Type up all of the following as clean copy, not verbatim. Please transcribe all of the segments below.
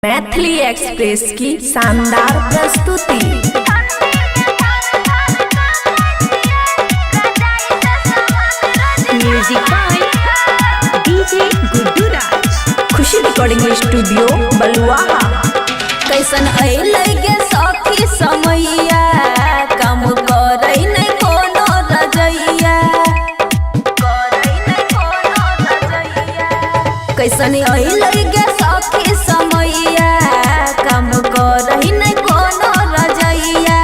Maithili express की शानदार प्रस्तुति। Music by DJ Guddu Raj. Khushi recording studio Baluaha. कैसन अइले गे सखी समैया, काम करे नहीं कोनो रजैया, कैसन अइले गे सखी समैया, काम करे नहीं कोनो रजैया।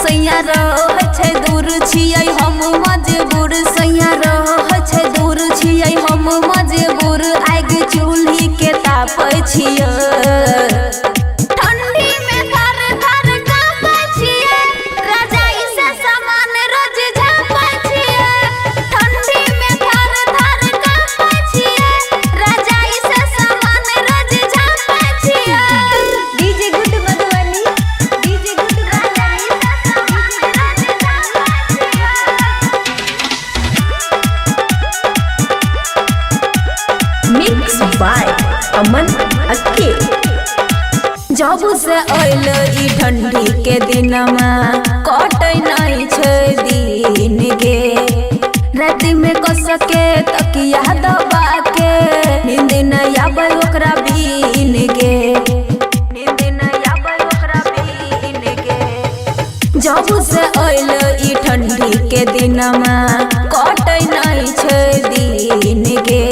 सैया रहै छै दूर छियै हम मजबूर, सैया रहै छै दूर छियै हम मजबूर, आगि चूल्ही के तापै छियै। मिक्स बाय अमन अक्के। जब से अइल ई ठंडी के दिनमा, कटै नहीं छै दिन गे, राति में कस के तकिया दबा के, नींद नहीं आबै ओकरा बीन गे, नींद नहीं आबै ओकरा बीन गे। जब से अइल ई ठंडी के दिनमा, कटै नहीं छै दिन गे,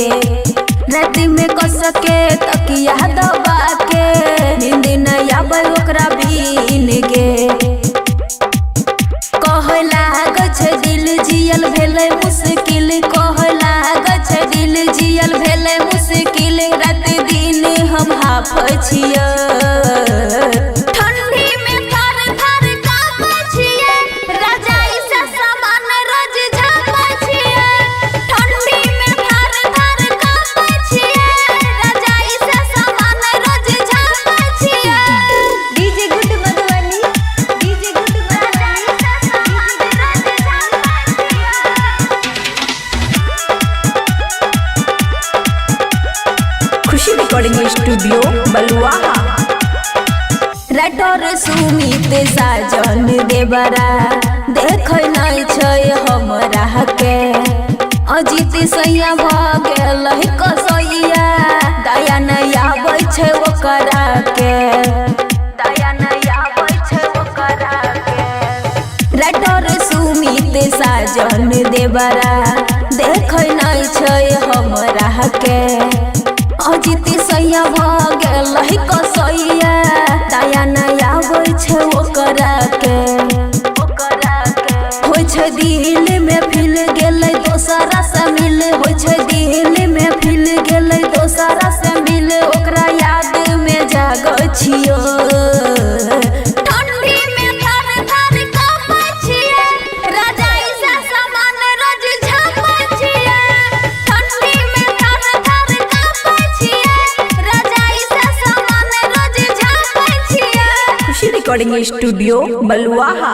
राति में कस के तकिया दबा के, नींद नहीं आबै ओकरा बीन गे। कहै लागै छै दिल जियल भेलै मुश्किल, कहै लागै छै दिल जियल भेलै मुश्किल, रात दिन हम हाफै छियै। खुशी रिकॉर्डिंग स्टूडियो बलुआहा। राइटर सुमित साजन देवरा देखै नहीं छै हमरा के, अजीत सैया भ गेल कसैया, दया नहीं आबै छै ओकरा के, दया नहीं आबै छै ओकरा के। राइटर सुमित साजन देवरा देखै नहीं छै हमरा के, अजीत सैया भ गेल कसैया, दया नहीं आबै छै ओकरा के, ओकरा के। होइ छै दिल में फिल गेलै दोसरा से मिल, होइ छै दिल में फिल गेलै दोसरा से मिल, ओकरा याद में जागै छियो। खुशी रिकॉर्डिंग स्टूडियो बलुआहा।